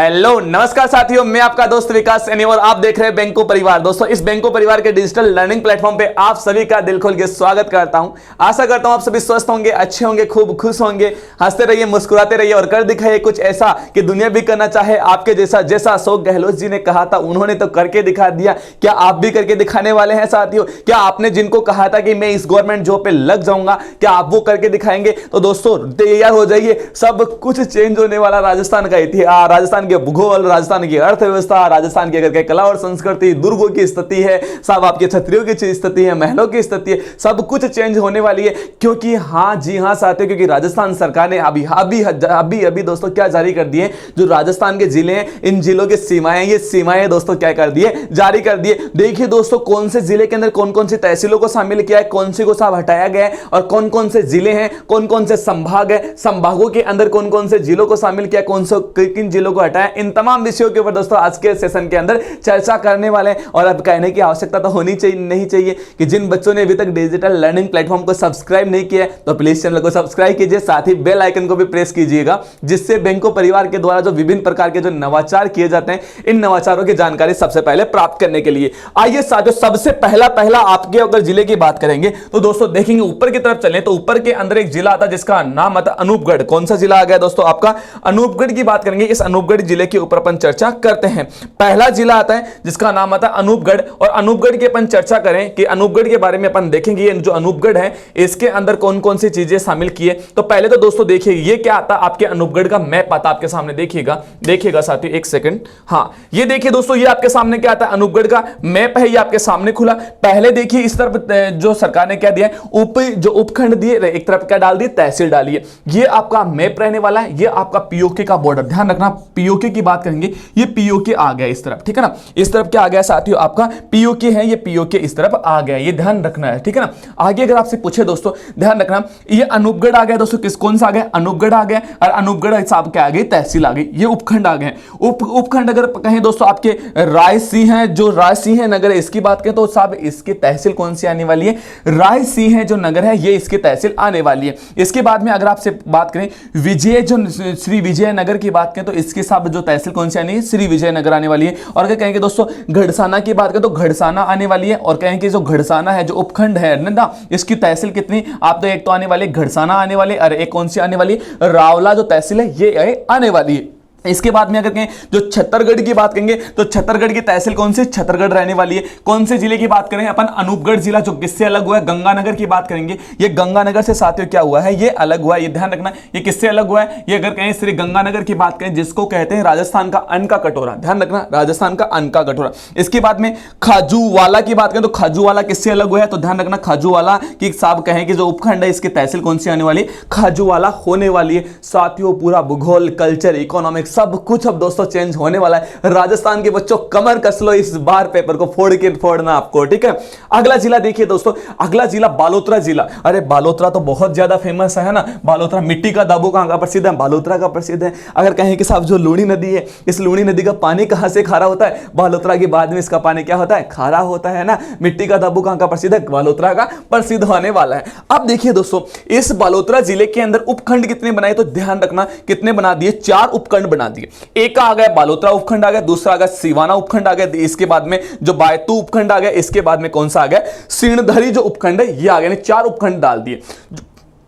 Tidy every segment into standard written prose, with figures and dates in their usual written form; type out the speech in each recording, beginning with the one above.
Hello नमस्कार साथियों, मैं आपका दोस्त विकास सैनी और आप देख रहे हैं बैंको परिवार। दोस्तों, इस बैंको परिवार के डिजिटल लर्निंग प्लेटफॉर्म पे आप सभी का दिल खोल के स्वागत करता हूं। आशा करता हूं आप सभी स्वस्थ होंगे, अच्छे होंगे, खूब खुश होंगे, हंसते रहिए, मुस्कुराते रहिए और कर दिखाइए कुछ ऐसा कि दुनिया भी करना चाहे आपके जैसा। जैसा अशोक गहलोत जी ने कहा था, उन्होंने तो करके दिखा दिया। क्या आप भी करके दिखाने वाले हैं साथियों? क्या आपने जिनको कहा था कि मैं इस गवर्नमेंट जॉब पे लग जाऊंगा, क्या आप वो करके दिखाएंगे? तो दोस्तों तैयार हो जाइए, सब कुछ चेंज होने वाला। राजस्थान का इतिहास, राजस्थान के भूगोल, राजस्थान की अर्थव्यवस्था, राजस्थान की अगर के कला और संस्कृति, दुर्गों की स्थिति है, सब आपके क्षत्रियों की स्थिति है, महलों की स्थिति है, सब कुछ चेंज होने वाली है। क्योंकि हाँ जी हाँ साथियों, क्योंकि राजस्थान सरकार ने अभी दोस्तों क्या जारी कर दिए, जो राजस्थान के जिले हैं, इन जिलों की सीमाएं, ये सीमाएं दोस्तों क्या कर दिए, जारी कर दिए। देखिए दोस्तों, कौन से जिले के अंदर कौन कौन सी तहसीलों को शामिल किया है, कौन सी को सब हटाया गया है और कौन कौन से जिले हैं, कौन कौन से संभाग है, संभागों के अंदर कौन कौन से जिलों को शामिल किया, कौन से किन जिलों को हटाया, इन तमाम विषयों के ऊपर दोस्तों आज के सेशन के अंदर चर्चा करने वाले हैं। और अब कहने की आवश्यकता तो होनी चाहिए नहीं चाहिए कि जिन बच्चों ने अभी तक डिजिटल लर्निंग प्लेटफॉर्म को सब्सक्राइब नहीं किया है तो प्लीज चैनल को सब्सक्राइब कीजिए, साथ ही बेल आइकन को भी प्रेस कीजिएगा, जिससे बैंको परिवार के द्वारा जो विभिन्न प्रकार के जो नवाचार किए जाते हैं, इन नवाचारों की जानकारी सबसे पहले प्राप्त करने के लिए। आइए साथियों, सबसे पहला आपके अगर जिले की बात करेंगे तो दोस्तों देखेंगे ऊपर की तरफ चलें तो ऊपर के अंदर एक जिला आता है जिसका नाम आता है अनूपगढ़। कौन सा जिला आ गया दोस्तों आपका? अनूपगढ़ की बात करेंगे। इस अनूपगढ़ जिले के ऊपर अपन चर्चा करते हैं। पहला जिला आता है जिसका नाम आता है अनूपगढ़, और अनूपगढ़ की अपन चर्चा करें कि अनूपगढ़ के बारे में अपन देखेंगे ये जो अनूपगढ़ है इसके अंदर कौन कौन सी चीजें शामिल की है। तो पहले तो दोस्तों देखिए ये क्या आता है, आपके अनूपगढ़ का मैप आता है आपके सामने, देखिएगा साथियों, एक सेकंड। हाँ, ये देखिए दोस्तों, ये आपके सामने क्या आता है, अनूपगढ़ का मैप है, ये आपके सामने खुला। पहले देखिए इस तरफ जो सरकार ने क्या दिया है, जो उपखंड दिए, एक तरफ क्या डाल दिए, तहसील डाली है। ये आपका मैप रहने वाला है, ये आपका पीओके का बॉर्डर। ध्यान रखना, पीओके की बात करेंगे, ये पीओके आ गया इस तरफ, ठीक है ना। इस तरफ क्या आ गया साथियों, आपका पीओके है, ये पीओके इस तरफ आ गया, ये ध्यान रखना है, ठीक है ना। आगे अगर आपसे पूछे दोस्तों, ध्यान रखना, ये अनूपगढ़ आ गया दोस्तों, कौन सा आ गया, अनूपगढ़ आ गया, और अनूपगढ़ हिसाब क्या आ गई, तहसील आ गई। ये उपखंड आ गए। उपखंड अगर कहें दोस्तों आपके रायसिंह है, जो रायसिंह नगर है इसकी बात करें तो साहब इसकी तहसील कौन सी आने वाली है, रायसिंह है जो नगर है, ये इसकी तहसील आने वाली है। इसके बाद में अगर आपसे बात करें विजय, जो श्री विजय नगर की बात करें तो इसके साथ जो तहसील कौन सी आनी है, श्री विजय नगर आने वाली है। और अगर कहेंगे दोस्तों घड़साना की बात करें तो घड़साना आने वाली है। और कहेंगे जो घड़साना है जो उपखंड है ना, इसकी तहसील कितनी, आप तो एक तो आने वाले घड़साना आने वाले, और एक कौन सी आने वाली, रावला जो तहसील है ये आने वाली है। इसके बाद में अगर कहें जो छत्तरगढ़ की बात करेंगे तो छत्तरगढ़ की तहसील कौन सी, छत्तरगढ़ रहने वाली है। कौन से जिले की बात करें अपन, अनूपगढ़ जिला, जो किससे अलग हुआ है, गंगानगर की बात करेंगे। ये गंगानगर से साथियों क्या हुआ है, ये अलग हुआ है, ये ध्यान रखना, ये किससे अलग हुआ है, ये अगर कहें श्री गंगानगर की बात करें जिसको कहते हैं राजस्थान का अन्न का कटोरा। ध्यान रखना, राजस्थान का अन्न का कटोरा। इसके बाद में खाजूवाला की बात करें तो खाजूवाला किससे अलग हुआ है, तो ध्यान रखना, खाजूवाला की साहब कहें कि जो उपखंड है इसकी तहसील कौन सी आने वाली, खाजूवाला होने वाली है। साथियों पूरा भूगोल, कल्चर, इकोनॉमिक्स सब कुछ अब दोस्तों चेंज होने वाला है। राजस्थान के बच्चों कमर कस लो, इस बार पेपर को फोड़ के फोड़ना आपको, ठीक है। अगला जिला देखिए दोस्तों, अगला जिला बालोतरा जिला। अरे बालोतरा तो बहुत ज्यादा फेमस है ना, बालोतरा मिट्टी का दाबू कहां का प्रसिद्ध है, बालोतरा का प्रसिद्ध है। अगर कहें कि साहब जो लूणी नदी है, इस लूणी नदी का पानी कहां से खारा होता है, बालोतरा के बाद में इसका पानी क्या होता है, खारा होता है ना। मिट्टी का दाबू कहां का प्रसिद्ध है, बालोतरा का प्रसिद्ध होने वाला है। अब देखिए दोस्तों, इस बालोतरा जिले के अंदर उपखंड कितने बनाए, तो ध्यान रखना कितने बना दिए, 4 उपखंड बना दिए। एक आ गया बालोतरा उपखंड आ गया, दूसरा आ गया सिवाना उपखंड आ गया, इसके बाद में जो बायतू उपखंड आ गया, इसके बाद में कौन सा आ गया, सिणधरी जो उपखंड है ये आ गया। 4 उपखंड डाल दिए।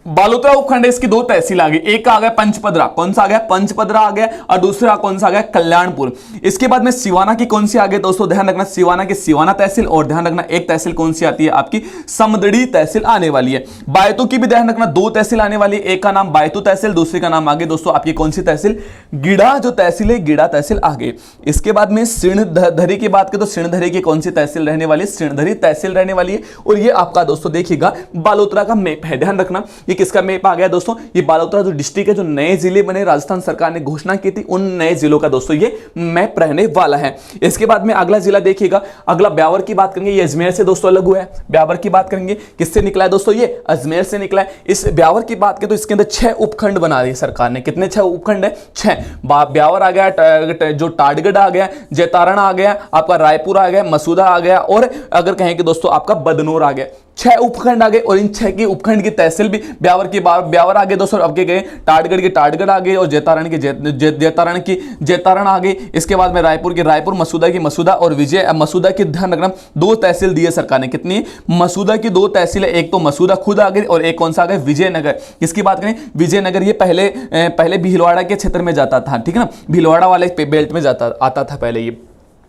बालोतरा उपखंड है, इसकी 2 तहसील आ गई, एक आ गया पंचपदरा, कौन सा आ गया, पंचपदरा आ गया, और दूसरा कौन सा आ गया, कल्याणपुर। इसके बाद में सिवाना की कौन सी आ गई दोस्तों, ध्यान रखना, सिवाना की सिवाना तहसील, और ध्यान रखना एक तहसील कौन सी आती है आपकी, समदड़ी तहसील आने वाली है। बायतू की भी ध्यान रखना 2 तहसील आने वाली है, एक का नाम बायतू तहसील, दूसरे का नाम आगे दोस्तों आपकी कौन सी तहसील, गिड़ा जो तहसील है, गिड़ा तहसील आ गई। इसके बाद में सिणधरी की बात करें तो सिणधरी की कौन सी तहसील रहने वाली है, सिणधरी तहसील रहने वाली है। और ये आपका दोस्तों देखिएगा बालोतरा का मैप है, ध्यान रखना ये किसका मैप आ गया दोस्तों, ये बालोतरा जो डिस्ट्रिक्ट है, जो नए जिले बने राजस्थान सरकार ने घोषणा की थी, उन नए जिलों का दोस्तों ये मैप रहने वाला है। इसके बाद में अगला जिला देखिएगा, अगला ब्यावर की बात करेंगे, ये अजमेर से दोस्तों अलग हुआ है। ब्यावर की बात करेंगे किससे निकला है दोस्तों, ये अजमेर से निकला है। इस ब्यावर की बात करें तो इसके अंदर 6 उपखंड बना दिए सरकार ने। कितने 6 उपखंड है, 6। ब्यावर आ गया, जो टाटगढ़ आ गया, जैतारण आ गया, आपका रायपुर आ गया, मसूदा आ गया, और अगर कहें कि दोस्तों आपका बदनौर आ गया। छह उपखंड आ गए और इन छह के उपखंड की तहसील भी ब्यावर आ गए दोस्तों। अब के गए टाटगढ़ के टाटगढ़ आ गए और जैतारण की जैतारण की जैतारण आ गई। इसके बाद में रायपुर की रायपुर, मसूदा की मसूदा और विजय मसूदा की, ध्यान रखना, दो तहसील दी है सरकार ने। कितनी? मसूदा की दो तहसील है, एक तो मसूदा खुद आ गई और एक कौन सा आ गया? विजयनगर। किसकी बात करें? विजयनगर। ये पहले भीलवाड़ा के क्षेत्र में जाता था, ठीक है ना, भीलवाड़ा वाले बेल्ट में आता था पहले ये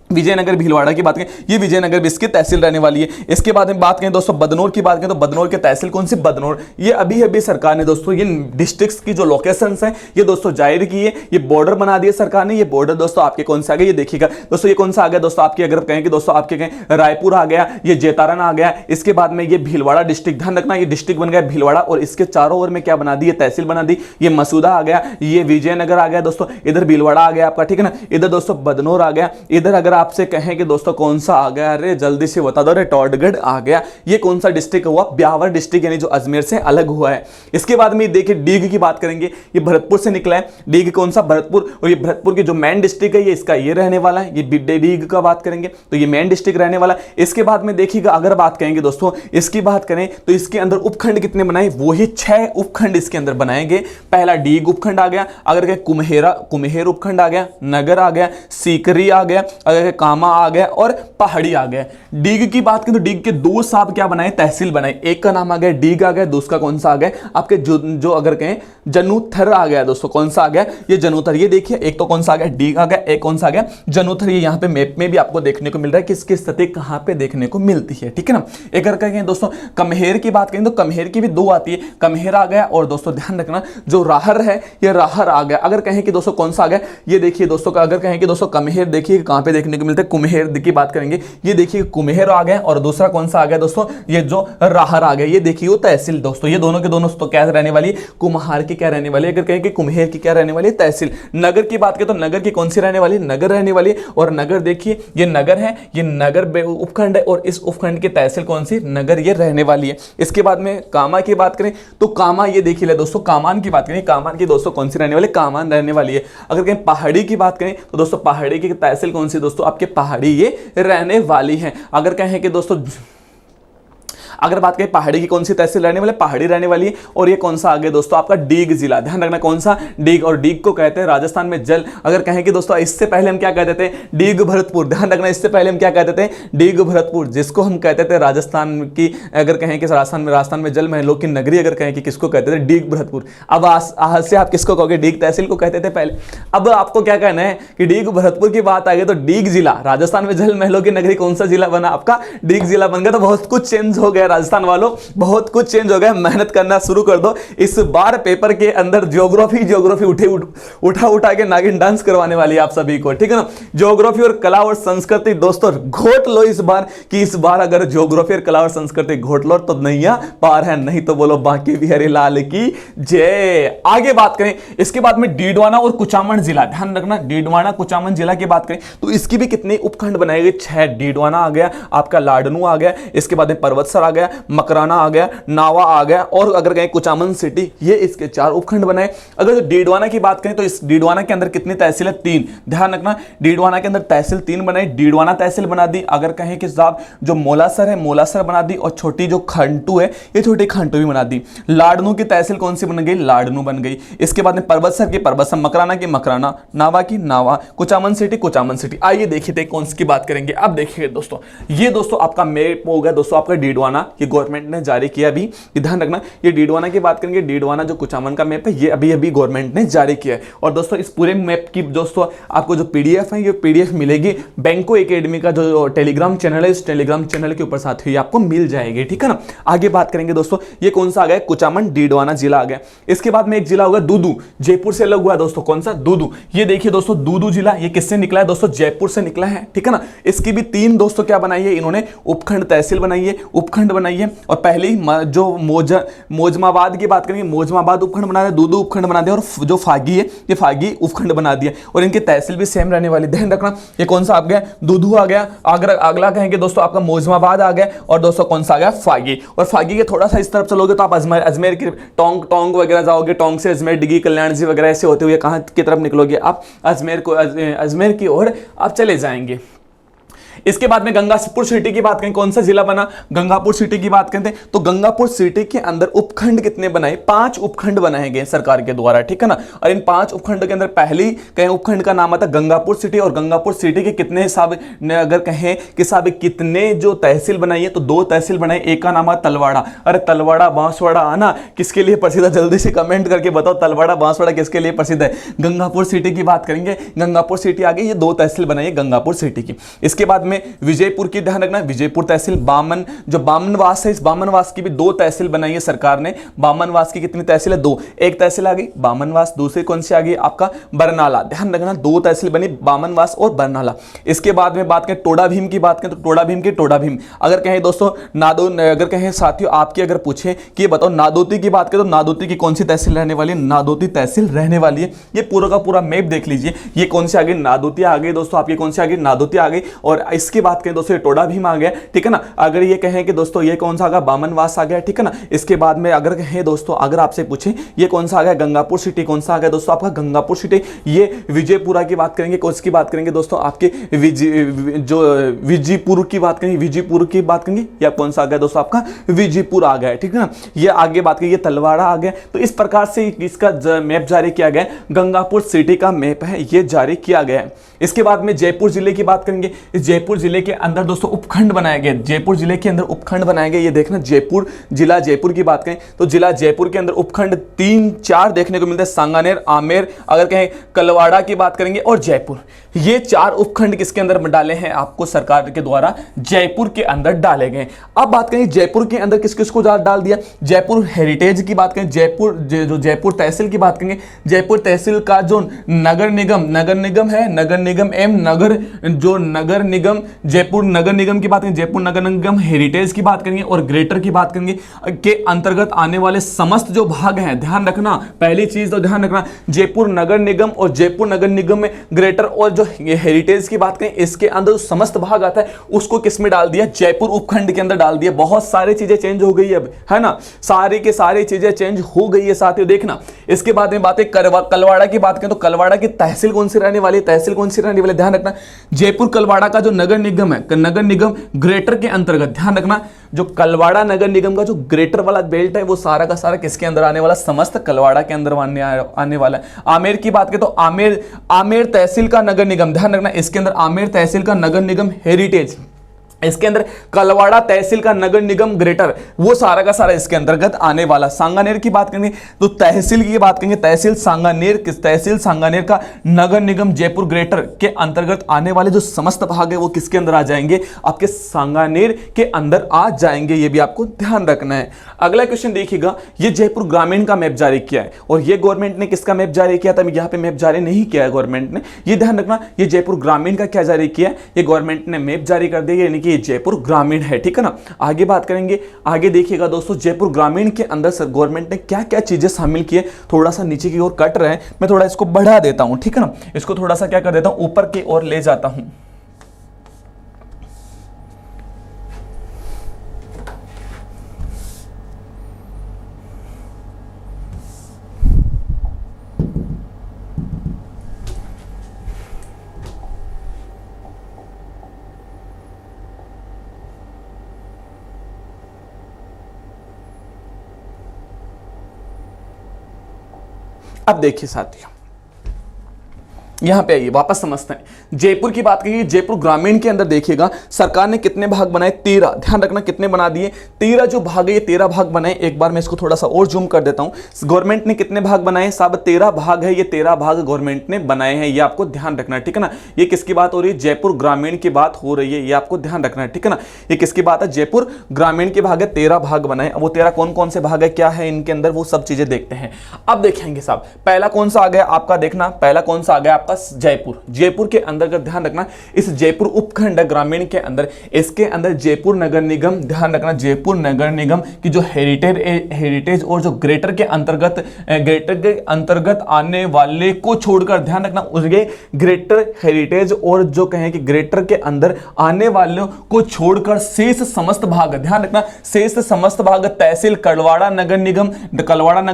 विजयनगर। भीलवाड़ा की बात करें, ये विजयनगर भी इसकी तहसील रहने वाली है। इसके बाद में बात करें दोस्तों बदनौर की बात करें तो बदनौर की तहसील कौन सी? बदनौर। ये अभी सरकार ने दोस्तों ये डिस्ट्रिक्ट्स की जो लोकेशंस हैं ये दोस्तों जाहिर की है, ये बॉर्डर बना दिए सरकार ने। ये बॉर्डर दोस्तों आपके कौन से आ गए? ये देखिएगा दोस्तों, ये कौन सा आ गया दोस्तों आपके, अगर कहें कि दोस्तों आपके कहें रायपुर आ गया, ये जैतारण आ गया। इसके बाद में ये भीलवाड़ा डिस्ट्रिक्ट, ध्यान रखना ये डिस्ट्रिक्ट बन गया भीलवाड़ा और इसके चारों ओर में क्या बना दी? तहसील बना दी। ये मसूदा आ गया, ये विजयनगर आ गया दोस्तों, इधर भीलवाड़ा आ गया आपका, ठीक है ना, इधर दोस्तों बदनौर आ गया। इधर अगर आपसे कहें कि दोस्तों कौन सा आ गया, अरे जल्दी से बता दो, अरे टॉडगढ़ आ गया। ये कौन सा डिस्ट्रिक्ट हुआ? ब्यावर डिस्ट्रिक्ट, यानी जो अजमेर से अलग हुआ है। इसके बाद में देखिए डीग की बात करेंगे, ये भरतपुर से निकला है। डीग कौन सा? भरतपुर। और ये भरतपुर की जो मेन डिस्ट्रिक्ट है ये इसका ये रहने वाला है। ये डीग का बात करेंगे तो ये मेन डिस्ट्रिक्ट रहने वाला है। इसके बाद में देखिएगा अगर बात करेंगे दोस्तों, इसकी बात करें तो इसके अंदर उपखंड कितने बनाए? वही 6 उपखंड इसके अंदर बनाएंगे। पहला डीग उपखंड आ गया, अगर कहें कुम्हेर उपखंड आ गया, नगर आ गया, सीकरी आ गया, अगर कहें कामा आ गया और पहाड़ी आ गया। डीग की बात करें तो डीग के दो साहब क्या बनाए? तहसील बनाए। एक का नाम आ गया डीग आ गया, दूसरा कौन सा आ गया आपके जो अगर कहें जनुथर आ गया दोस्तों। कौन सा आ गया? ये जनुथर। ये देखिए एक तो कौन सा आ गया? डीग आ गया, एक कौन सा आ गया? जनुथर। ये यहाँ पे मैप में भी आपको देखने को मिल रहा है कि इसकी स्थिति कहां पे देखने को मिलती है, ठीक है ना। एक अगर कहें दोस्तों कम्हेर की बात करें तो कम्हेर की भी दो आती है, कम्हेर आ गया और दोस्तों ध्यान रखना जो राहर है ये राहर आ गया। अगर कहें कि दोस्तों कौन सा आ गया? ये देखिए दोस्तों अगर कहें कि दोस्तों कम्हेर देखिए कहां पे देखने को मिलता है? कुम्हेर की बात करेंगे, ये देखिए कुम्हेर आ गया और दूसरा कौन सा आ गया दोस्तों? ये जो राहर आ गया। ये देखिए वो तहसील दोस्तों, ये दोनों के दोनों तो क्या रहने वाली है? कुम्हार की क्या रहने वाली है? अगर कहें कि कुम्हेर की क्या रहने वाली है? तहसील। नगर की बात करें तो नगर की कौन सी रहने वाली है? नगर रहने वाली है। और नगर देखिए ये नगर है, ये नगर उपखंड है और इस उपखंड की तहसील कौन सी? नगर ये रहने वाली है। इसके बाद में कामा की बात करें तो कामा, ये देखिए ले दोस्तों कामान की बात करें, कामान की दोस्तों कौन सी रहने वाली? कामान रहने वाली है। अगर कहें पहाड़ी की बात करें तो दोस्तों पहाड़ी की तहसील कौन सी दोस्तों? आपके पहाड़ी ये रहने वाली है। अगर कहें कि दोस्तों अगर बात करें पहाड़ी की कौन सी तहसील रहने वाली? पहाड़ी रहने वाली है। और ये कौन सा आ गया दोस्तों? आपका डीग जिला। ध्यान रखना कौन सा? डीग। और डीग को कहते हैं राजस्थान में जल। अगर कहें कि दोस्तों इससे पहले हम क्या कहते थे? डीग भरतपुर। ध्यान रखना इससे पहले हम क्या कहते थे? डीग भरतपुर, जिसको हम कहते थे राजस्थान की, अगर कहें कि राजस्थान में जल महलों की नगरी अगर कहें कि किसको कहते थे? डीग भरतपुर। अब आज से आप किसको कहोगे? डीग तहसील को कहते थे पहले। अब आपको क्या कहना है कि डीग भरतपुर की बात आ गई तो डीग जिला, राजस्थान में जल महलों की नगरी कौन सा जिला बना? आपका डीग जिला बन गया। तो बहुत कुछ चेंज हो गया राजस्थान वालों, बहुत कुछ चेंज हो गया। मेहनत करना शुरू कर दो। इस बार पेपर के अंदर ज्योग्राफी उठा के नागिन डांस करवाने वाली है आप सभी को, ठीक है ना। ज्योग्राफी और कला और संस्कृति दोस्तों घोट लो इस बार, कि इस बार अगर ज्योग्राफी और कला और संस्कृति घोट लो तो नैया पार है, नहीं तो बोलो बांके बिहारी लाल की जय। आगे बात करें इसके बाद में डीडवाना और कुचामन जिला। ध्यान रखना डीडवाना कुचामन जिला की बात करें तो इसकी भी कितने उपखंड बनाए गए? 6। डीडवाना आ गया, आपका लाडनू आ गया, इसके बाद में पर्वतसर आ गया, मकराना आ गया, नावा आ गया और अगर कहें कुचामन सिटी, ये इसके 4 उपखंड बनाए। अगर जो डीडवाना की बात करें तो इस डीडवाना के अंदर कितनी तहसील है? 3। ध्यान रखना डीडवाना के अंदर तहसील 3 बनाई, डीडवाना तहसील बना दी। अगर कहें कि साहब जो मोलासर है मोलासर बना दी और छोटी जो खंटू है ये छोटी खंटू भी बना दी। लाडनू की तहसील कौन सी बन गई? लाडनू बन गई। इसके बाद में पर्वतसर की पर्वतसर, मकराना की मकराना, नावा की नावा, कुचामन सिटी। आइए देखिए कौन सी की बात करेंगे। अब देखिए दोस्तों ये दोस्तों आपका मैप हो गया दोस्तों आपका डीडवाना, ये गवर्नमेंट ने जारी किया अभी, ध्यान रखना। ये डीडवाना की बात करेंगे, डीडवाना जो कुचामन का मैप है ये अभी गवर्नमेंट ने जारी किया है। और दोस्तों इस पूरे मैप की दोस्तों आपको जो पीडीएफ है ये पीडीएफ मिलेगी बैंको एकेडमी का जो टेलीग्राम चैनल है, इस टेलीग्राम चैनल के ऊपर साथ ही आपको मिल जाएगी, ठीक है ना। आगे बात करेंगे दोस्तों ये कौन सा आ गया? कुचामन डीडवाना जिला आ गया। इसके बाद में एक जिला होगा दूदू, जयपुर से अलग हुआ दोस्तों। कौन सा? दूदू। ये देखिए दोस्तों दूदू जिला ये किससे निकला है दोस्तों? जयपुर से निकला है, ठीक है ना। इसकी भी 3 दोस्तों क्या बनाई है इन्होंने? उपखंड तहसील बनाई है, उपखंड बनाई है। और पहले ही जो मोजमाबाद की बात करेंगे, मोजमाबाद उपखंड बना दिया, दूदू उपखंड बना दिया और जो फागी है ये फागी उपखंड बना दिया और इनकी तहसील भी सेम रहने वाली। ध्यान रखना ये कौन सा आ गया? दूदू आ गया। अगला कहेंगे दोस्तों आपका मोजमाबाद आ गया और दोस्तों कौन सा आ गया? फागी। और फागी के थोड़ा सा इस तरफ चलोगे तो आप अजमेर की टोंक वगैरह जाओगे, टोंक से अजमेर, डिगी, कल्याण जी वगैरह ऐसे होते हुए कहां की तरफ निकलोगे? आप अजमेर की ओर आप चले जाएंगे। इसके बाद में गंगापुर सिटी की बात करें, कौन सा जिला बना, गंगापुर सिटी की बात करते हैं तो गंगापुर सिटी के अंदर उपखंड कितने बनाए, 5 उपखंड बनाए गए सरकार के द्वारा, ठीक है ना। और इन 5 उपखंड के अंदर पहली कहें उपखंड का नाम आता गंगापुर सिटी, और गंगापुर सिटी के कितने हिसाब अगर कहें कि साहब कितने जो तहसील बनाई है तो 2 तहसील बनाई, एक का नाम है तलवाड़ा। अरे तलवाड़ा बांसवाड़ा आना किसके लिए प्रसिद्ध है, जल्दी से कमेंट करके बताओ तलवाड़ा बांसवाड़ा किसके लिए प्रसिद्ध है। गंगापुर सिटी की बात करेंगे, गंगापुर सिटी आ गई, ये 2 तहसील बनाई है गंगापुर सिटी की। इसके बाद में विजयपुर की ध्यान रखना, विजयपुर तहसील, बामन जो बामनवास है, इस बामनवास की भी 2 तहसील बनाई है सरकार ने। बामनवास की कितनी तहसील है, 2, एक तहसील आ गई बामनवास, दूसरी कौन सी आ गई आपका बरनाला, ध्यान रखना 2 तहसील बनी बामनवास और बरनाला। इसके बाद में बात करें टोडा भीम की बात करें तो टोडा भीम की टोडा भीम, अगर कहें दोस्तों अगर कहें साथियों आपकी अगर पूछे कि बताओ नादोती की बात करें तो नादोती की कौन सी तहसील रहने वाली है, नादोती तहसील रहने वाली है। ये पूरा का पूरा मैप देख लीजिए, ये कौन सी आ गई, नादोती आ गई दोस्तों, आपकी कौन सी आ गई, नादोती आ गई। और इसकी बात करें दोस्तों टोडा भीम आ गया, ठीक है ना। अगर ये कहें कि दोस्तों ये कौन सा आ गया, बामनवास आ गया, ठीक है ना। इसके बाद में अगर कहें दोस्तों, अगर आपसे पूछे ये कौन सा आ गया, गंगापुर सिटी कौन सा आ गया दोस्तों आपका गंगापुर सिटी। ये विजयपुरा की बात करेंगे, कौन सी बात करेंगे दोस्तों आपके विजयपुर की बात करेंगे, विजयपुर की बात करेंगे, या कौन सा आ गया दोस्तों आपका विजयपुर आ गया, ठीक है ना। ये आगे बात करें, ये तलवाड़ा आ गया। तो इस प्रकार से इसका मैप जारी किया गया, गंगापुर सिटी का मैप है ये जारी किया गया है। इसके बाद में जयपुर जिले की बात करेंगे, इस जयपुर जिले के अंदर दोस्तों उपखंड बनाए गए, जयपुर जिले के अंदर उपखंड बनाए गए। ये देखना जयपुर जिला, जयपुर की बात करें तो जिला जयपुर के अंदर उपखंड 3-4 देखने को मिलते हैं, सांगानेर, आमेर, अगर कहें कलवाड़ा की बात करेंगे और जयपुर। ये 4 उपखंड किसके अंदर डाले हैं आपको सरकार के द्वारा, जयपुर के अंदर डाले गए। अब बात करें जयपुर के अंदर किस किस को डाल दिया, जयपुर हेरिटेज की बात करें, जयपुर जो जयपुर तहसील की बात करेंगे, जयपुर तहसील का जो नगर निगम है, नगर निगम एम नगर जो नगर निगम, जयपुर नगर निगम की बात करें, जयपुर नगर निगम हेरिटेज की बात करेंगे और ग्रेटर की बात करेंगे के अंतर्गत आने वाले समस्त जो भाग हैं, ध्यान रखना पहली चीज तो ध्यान रखना, जयपुर नगर निगम और जयपुर नगर निगम में ग्रेटर और जो हेरिटेज की बात करें इसके अंदर समस्त भाग आता है उसको किस में डाल दिया, जयपुर उपखंड के अंदर डाल दिया। बहुत सारी चीजें चेंज हो गई अब, है ना, सारी के सारी चीजें चेंज हो गई है साथियों, देखना। इसके बाद में बातें कलवाड़ा की बात करें तो कलवाड़ा की तहसील कौन सी रहने वाली है, तहसील कौन सी रहने वाली, ध्यान रखना जयपुर कलवाड़ा का जो नगर निगम है, नगर निगम ग्रेटर के अंतर्गत, ध्यान रखना जो कलवाड़ा नगर निगम का जो ग्रेटर वाला बेल्ट है वो सारा का सारा किसके अंदर आने वाला, समस्त कलवाड़ा के अंदर आने वाला है। आमेर की बात करें तो आमेर तहसील का नगर निगम, ध्यान रखना इसके अंदर आमेर तहसील का नगर निगम हेरिटेज, इसके अंदर कलवाड़ा तहसील का नगर निगम ग्रेटर, वो सारा का सारा इसके अंतर्गत आने वाला। सांगानेर की बात करेंगे तो तहसील की बात करेंगे, तहसील सांगानेर का नगर निगम जयपुर ग्रेटर के अंतर्गत आने वाले जो समस्त भाग है वो किसके अंदर आ जाएंगे, आपके सांगानेर के अंदर आ जाएंगे, ये भी आपको ध्यान रखना है। अगला क्वेश्चन देखिएगा, ये जयपुर ग्रामीण का मैप जारी किया है और ये गवर्नमेंट ने किसका मैप जारी किया था, यहाँ पे मैप जारी नहीं किया है गवर्नमेंट ने, ये ध्यान रखना, ये जयपुर ग्रामीण का क्या जारी किया है, ये गवर्नमेंट ने मैप जारी कर दिया, यानी कि जयपुर ग्रामीण है, ठीक है ना। आगे बात करेंगे, आगे देखिएगा दोस्तों जयपुर ग्रामीण के अंदर सर गवर्नमेंट ने क्या क्या चीजें शामिल की है, थोड़ा सा नीचे की ओर कट रहे हैं, मैं थोड़ा इसको बढ़ा देता हूं, ठीक है ना, इसको थोड़ा सा क्या कर देता हूं ऊपर की ओर ले जाता हूं। अब देखिए साथियों, यहां पे आइए वापस समझते हैं। जयपुर की बात करिए, जयपुर ग्रामीण के अंदर देखिएगा सरकार ने कितने भाग बनाए, 13, ध्यान रखना कितने बना दिए, 13 जो भाग है ये 13 भाग बनाए। एक बार मैं इसको थोड़ा सा और जूम कर देता हूं, गवर्नमेंट ने कितने भाग बनाए साहब, 13 भाग है, ये 13 भाग गवर्नमेंट ने बनाए हैं, ये आपको ध्यान रखना है, ठीक है ना। ये किसकी बात हो रही है, जयपुर ग्रामीण की बात हो रही है, ये आपको ध्यान रखना है, ठीक है ना। ये किसकी बात है, जयपुर ग्रामीण के भाग है, 13 भाग बनाए। वो 13 कौन कौन से भाग है, क्या है इनके अंदर, वो सब चीजें देखते हैं। अब देखेंगे साहब, पहला कौन सा आ गया आपका, देखना पहला कौन सा आ गया आपका, जयपुर। जयपुर के अंदर का ध्यान रखना, इस जयपुर उपखंड ग्रामीण के अंदर, इसके अंदर जयपुर नगर निगम, ध्यान रखना जयपुर नगर निगम की जो हेरिटेज और जो ग्रेटर के अंतर्गत आने वाले को छोड़कर, ध्यान रखना उसके ग्रेटर हेरिटेज और जो कहें कि ग्रेटर के अंदर आने वालों को छोड़कर शेष समस्त भाग, ध्यान रखना शेष समस्त भाग तहसील कलवाड़ा नगर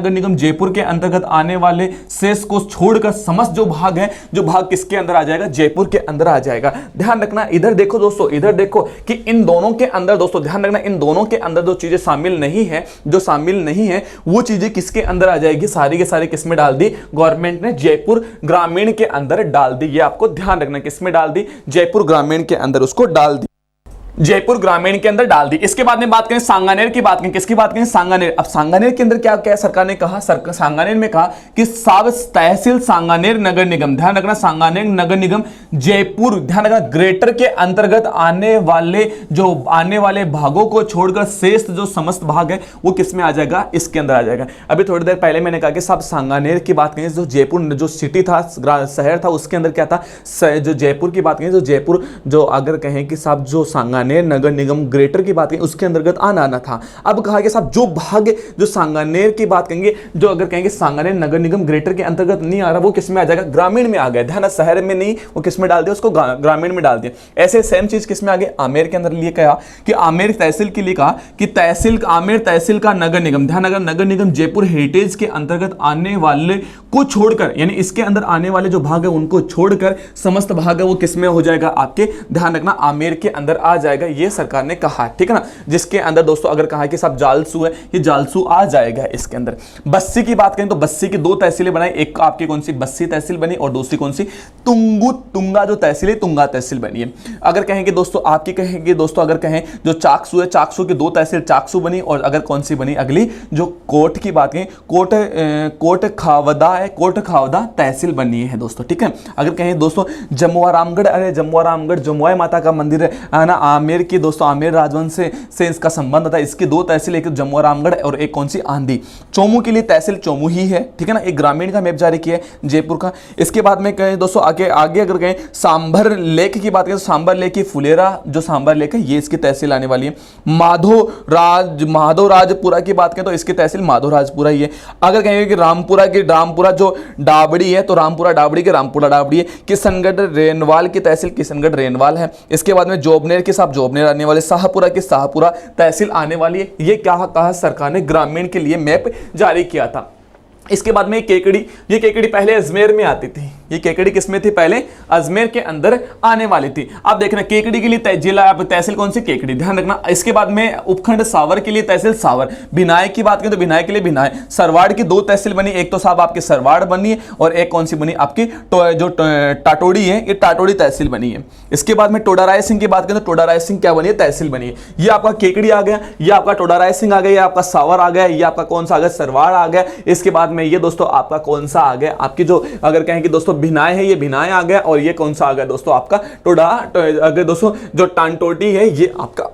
निगम जयपुर के अंतर्गत आने वाले शेष को छोड़कर समस्त जो भाग है जो भाग किसके अंदर आ जाएगा, जयपुर के अंदर आ जाएगा। ध्यान रखना, इधर देखो दोस्तों, इधर देखो कि इन दोनों के अंदर दोस्तों ध्यान रखना, इन दोनों के अंदर जो चीजें शामिल नहीं है, जो शामिल नहीं है वो चीजें किसके अंदर आ जाएगी, सारी के सारी किसमें डाल दी, गवर्नमेंट ने जयपुर ग्रामीण के अंदर डाल दी। ये आपको ध्यान रखना, किसमें डाल दी, जयपुर ग्रामीण के अंदर उसको डाल दी, जयपुर ग्रामीण के अंदर डाल दी। इसके बाद में बात करें सांगानेर की, बात करें किसकी बात करें, सांगानेर। अब सांगानेर के अंदर क्या क्या सरकार ने कहा, सांगानेर में कहा कि सब तहसील सांगानेर नगर निगम, ध्यान रखना सांगानेर नगर निगम जयपुर, ध्यान रखना ग्रेटर के अंतर्गत आने वाले भागों को छोड़कर शेष जो समस्त भाग है वो किसमें आ जाएगा, इसके अंदर आ जाएगा। अभी थोड़ी देर पहले मैंने कहा कि सब सांगानेर की बात करें, जो जयपुर जो सिटी था, शहर था, उसके अंदर क्या था, जो जयपुर की बात करें, जो जयपुर जो अगर कहें कि सब जो सांगानेर नगर निगम ग्रेटर की बात करें उसके अंतर्गत आना था। अब कहा कि साहब जो भाग जो सांगानेर की बात करेंगे, जो अगर कहेंगे सांगानेर नगर निगम ग्रेटर के अंतर्गत नहीं आ रहा, वो किसमें आ जाएगा, ग्रामीण में आ गया। ध्यान, शहर में नहीं, वो किसमें डाल दिया, उसको ग्रामीण में डाल दिया। ऐसे सेम चीज किसमें आ गया, आमेर के अंदर लिए कहा कि आमेर तहसील के लिए कहा कि तहसील आमेर तहसील का नगर निगम, ध्यान अगर नगर निगम जयपुर हेरिटेज के अंतर्गत आने वाले को छोड़कर, यानी इसके अंदर आने वाले जो भाग है उनको छोड़कर समस्त भाग है वो किसमें हो जाएगा, आपके ध्यान रखना आमेर के अंदर आ जाएगा। ये सरकार ने कहा, ठीक है ना। जिसके अंदर दोस्तों अगर कहा कि सब जालसू है, ये जालसू आ जाएगा इसके अंदर। बस्सी की बात करें तो बस्सी की दो तहसीलें बनाई, एक आपकी कौन सी बस्सी तहसील बनी और दूसरी कौन सी तुंगा जो तहसील है, तुंगा तहसील बनी है। अगर कहेंगे दोस्तों आपकी कहेंगे दोस्तों अगर कहें जो चाकसू है, चाकसू की दो तहसील चाकसू बनी, और अगर कौन सी बनी अगली जो कोट की बात करें, कोट खावदा है, कोट खावदा तहसील बनी है दोस्तों, ठीक है। अगर कहें दोस्तों जमुआ रामगढ़, अरे जमुआ रामगढ़ जमुआ माता का मंदिर है ना, आमेर की दोस्तों आमेर राजवंश से इसका संबंध था। इसकी दो तहसील, एक जमुआ रामगढ़ और एक कौन सी आंधी। चोमू के लिए तहसील चोमू ही है, ठीक है ना। एक ग्रामीण का मैप जारी किया है जयपुर का। इसके बाद में कहें दोस्तों आगे अगर कहें सांभर लेक की बात करें तो सांभर लेक की फुलेरा जो सांभर लेक है ये इसकी तहसील आने वाली है। माधोराजपुरा की बात करें तो इसकी तहसील माधोराजपुरा ही है। अगर कहेंगे कि रामपुरा जो डाबड़ी है तो रामपुरा डाबड़ी के रामपुरा डाबड़ी है। किशनगढ़ रेनवाल की तहसील किशनगढ़ रेनवाल है। इसके बाद में जोबनेर के साथ जोबनेर आने वाले, शाहपुरा की शाहपुरा तहसील आने वाली है। ये क्या कहा सरकार ने ग्रामीण के लिए मैप जारी किया था। इसके बाद में केकड़ी, ये केकड़ी पहले अजमेर में आती थी, ये केकड़ी किसमें थी, पहले अजमेर के अंदर आने वाली थी। आप देखना केकड़ी के लिए जिला तहसील कौन सी, केकड़ी, ध्यान रखना। इसके बाद में उपखंड सावर के लिए तहसील सावर। भिनाय की बात करें तो भिनाय के लिए भिनाय। सरवाड़ की दो तहसील बनी, एक तो साहब आपके सरवाड़ बनी है और एक कौन सी बनी आपकी जो टाटोड़ी है, ये टाटोड़ी तहसील बनी है। इसके बाद में टोडाराय सिंह की बात करें तो टोडाराय सिंह क्या बनी है, तहसील बनी है। ये आपका केकड़ी आ गया, ये आपका टोडाराय सिंह आ गया, ये आपका सावर आ गया, ये आपका कौन सा आ गया, सरवाड़ आ गया। इसके बाद में ये दोस्तों आपका कौन सा आ गया, आपकी जो अगर कहें कि दोस्तों भिनाय है, ये भिनाय आ गया, और ये कौन सा आ गया दोस्तों आपका अगर दोस्तों जो टांटोटी है ये आपका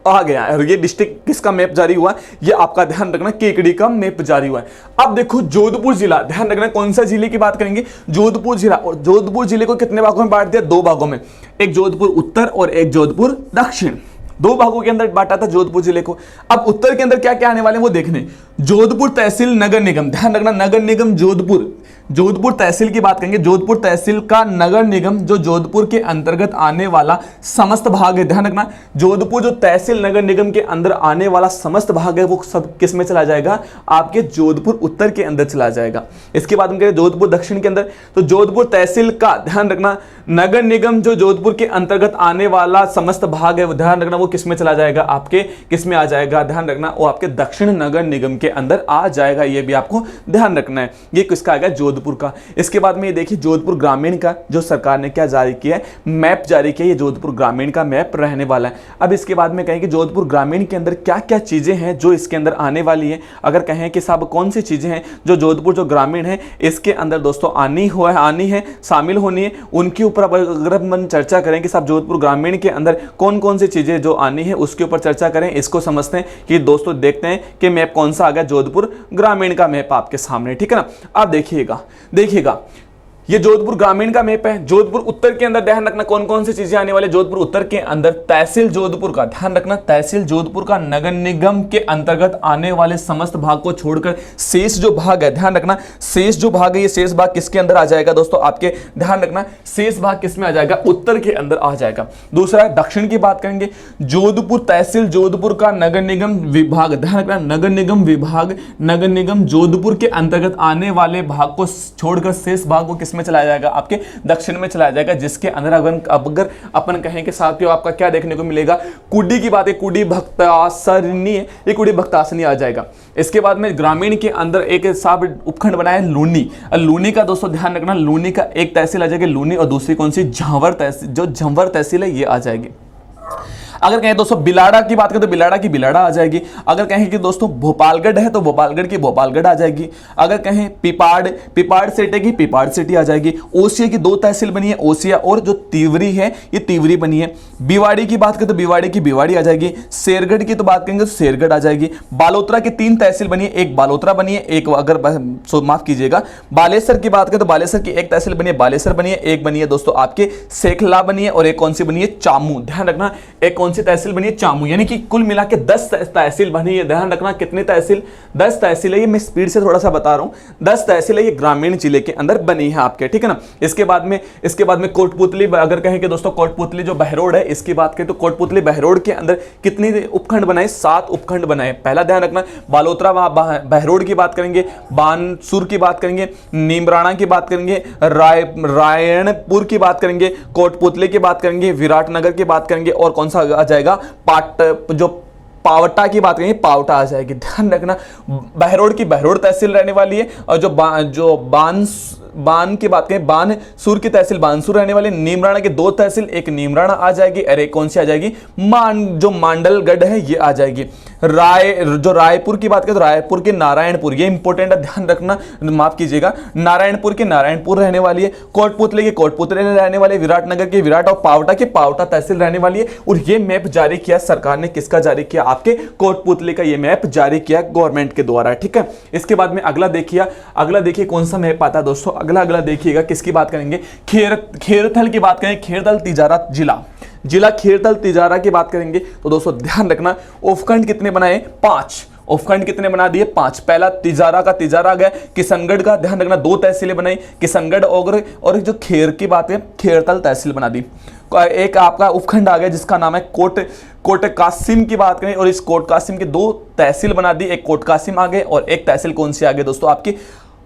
आ गया है। और ये डिस्ट्रिक्ट किसका मैप जारी हुआ, ये आपका ध्यान रखना केकड़ी का मैप जारी हुआ है। अब देखो जोधपुर जिला, ध्यान रखना कौन सा जिले की बात करेंगे, जोधपुर जिला। और जोधपुर जिले को कितने भागों में बांट दिया, दो भागों में, एक जोधपुर उत्तर और एक जोधपुर दक्षिण, दो भागों के अंदर बांटा था जोधपुर जिले को। अब उत्तर के अंदर क्या क्या आने वाले हैं वो देखने। जोधपुर तहसील नगर निगम, ध्यान रखना नगर निगम जोधपुर तहसील की बात करेंगे, जोधपुर तहसील का नगर निगम जो जोधपुर के अंतर्गत आने वाला समस्त भाग है, ध्यान रखना जोधपुर जो तहसील नगर निगम के अंदर आने वाला समस्त भाग है वो सब किस में चला जाएगा, आपके जोधपुर उत्तर के अंदर चला जाएगा। इसके बाद हम कहें जोधपुर दक्षिण के अंदर, तो जोधपुर तहसील का ध्यान रखना नगर निगम जो जोधपुर के अंतर्गत आने वाला समस्त भाग है, ध्यान रखना वो किस में चला जाएगा, आपके किस में आ जाएगा, ध्यान रखना वो आपके दक्षिण नगर निगम के अंदर आ जाएगा। ये भी आपको ध्यान रखना है, ये किसका आएगा, जोधपुर का। इसके बाद में ये देखिए जोधपुर ग्रामीण का जो सरकार ने क्या जारी किया है, मैप जारी किया, ये जोधपुर ग्रामीण का मैप रहने वाला है। अब इसके बाद में कहें कि जोधपुर ग्रामीण के अंदर क्या क्या चीजें हैं जो इसके अंदर आने वाली है। अगर कहें कि साहब कौन सी चीजें हैं जो जोधपुर जो ग्रामीण है इसके अंदर दोस्तों आनी है शामिल होनी है, उनके ऊपर अगर हम चर्चा करें कि साहब जोधपुर ग्रामीण के अंदर कौन कौन सी चीजें जो आनी है उसके ऊपर चर्चा करें। इसको समझते हैं कि दोस्तों देखते हैं कि मैप कौन सा आ गया, जोधपुर ग्रामीण का मैप आपके सामने, ठीक है ना। आप देखिएगा ये जोधपुर ग्रामीण का मैप है। जोधपुर उत्तर के अंदर ध्यान रखना कौन कौन सी चीजें आने वाले, जोधपुर उत्तर के अंदर तहसील जोधपुर का, ध्यान रखना तहसील जोधपुर का नगर निगम के अंतर्गत आने वाले समस्त भाग को छोड़कर शेष जो भाग है, ध्यान रखना शेष जो भाग है ये शेष भाग किसके अंदर आ जाएगा दोस्तों, आपके ध्यान रखना शेष भाग किसमें आ जाएगा, उत्तर के अंदर आ जाएगा। दूसरा दक्षिण की बात करेंगे, जोधपुर तहसील जोधपुर का नगर निगम विभाग, ध्यान रखना नगर निगम विभाग नगर निगम जोधपुर के अंतर्गत आने वाले भाग को छोड़कर शेष भाग को में चला जाएगा, आपके दक्षिण में चला जाएगा, जिसके अंदर अगर अपन कहें कि साथियों आपका क्या देखने को मिलेगा, कुडी की बात है, कुडी भक्तासनी है, ये कुडी भक्तासनी आ जाएगा। इसके बाद में ग्रामीण के अंदर एक साहब उपखंड बनाया है लूनी। लूनी का दोस्तों ध्यान रखना, लूनी का एक तहसील आ जाएगी लूनी, और दूसरी कौन सी, झांवर तहसील, जो झंवर तहसील है ये आ जाएगी। अगर कहें दोस्तों बिलाड़ा की बात करें तो बिलाड़ा की बिलाड़ा आ जाएगी। अगर कहें कि दोस्तों भोपालगढ़ है तो भोपालगढ़ की भोपालगढ़ आ जाएगी। अगर कहें पिपाड़ सेटे की पिपाड़ सेटी आ जाएगी। ओसिया की 2 तहसील बनी है, ओसिया और जो तीवरी है ये तीवरी बनी है। बिवाड़ी की बात करें तो बिवाड़ी की बिवाड़ी आ जाएगी। शेरगढ़ की तो बात करेंगे तो शेरगढ़ आ जाएगी। बालोतरा की 3 तहसील बनी है, एक बालोतरा बनी है, एक अगर माफ कीजिएगा बालेसर की बात करें तो बालेसर की 1 तहसील बनी है, बालेसर बनी है। एक बनी है दोस्तों आपके सेखला बनी है, और एक कौन सी बनी है, चामू। ध्यान रखना एक कौन सी तहसील बनी है, चामू। यानी कि कुल मिला के 10 तहसील बनी है। ध्यान रखना कितनी तहसील, 10 तहसील है। ये मैं स्पीड से थोड़ा सा बता रहा हूं, 10 तहसील है ये ग्रामीण जिले के अंदर बनी है आपके, ठीक है ना। इसके बाद में कोटपुतली, अगर कहें कि दोस्तों कोटपुतली जो बहरोड है इसकी बात करें तो कोटपुतली बहरोड के अंदर कितनी उपखंड बनाए, 7 उपखंड बनाए। पहला ध्यान रखना, बालोतरा बहरोड की बात करेंगे, बानसूर की बात करेंगे, नीमराणा की बात करेंगे, रायणपुर की बात करेंगे, कोटपुतली की बात करेंगे, विराटनगर की बात करेंगे, और कौन सा आ जाएगा, पावटा की बात करेंगे, पावटा आ जाएगी। ध्यान रखना बहरोड की बहरोड तहसील रहने वाली है, और जो बान की बात करें बानसूर की तहसील बानसूर रहने वाली। नीमराणा की 2 तहसील, एक नीमराणा आ जाएगी, अरे कौन सी आ जाएगी, जो मांडलगढ़ है ये आ जाएगी। रायपुर की बात करें तो रायपुर के नारायणपुर, ये इंपॉर्टेंट है ध्यान रखना, माफ कीजिएगा, नारायणपुर के नारायणपुर रहने वाली है। कोटपुतली के कोटपुतली रहने वाले, विराटनगर के विराट, और पावटा की पावटा तहसील रहने वाली है। और ये मैप जारी किया सरकार ने, किसका जारी किया, आपके कोटपुतली का ये मैप जारी किया गवर्नमेंट के द्वारा, ठीक है। इसके बाद में अगला देखिए कौन सा मैप आता है दोस्तों, अगला देखिएगा किसकी बात करेंगे, खेरथल की बात करें, खेरथल तिजारा जिला खेरथल तिजारा की बात करेंगे तो दोस्तों ध्यान रखना उपखंड कितने बनाए, 5 उपखंड कितने बना दिए, 5। पहला तिजारा का तिजारा गया, किशनगढ़ का ध्यान रखना 2 तहसीलें बनाई, किशनगढ़ और जो खेर की बात है खेरथल तहसील बना दी। एक आपका उपखंड आ गया जिसका नाम है कोट कासिम की बात करें, और इस कोट कासिम की 2 तहसील बना दी, एक कोट कासिम आ गए, और एक तहसील कौन सी आ गई दोस्तों आपकी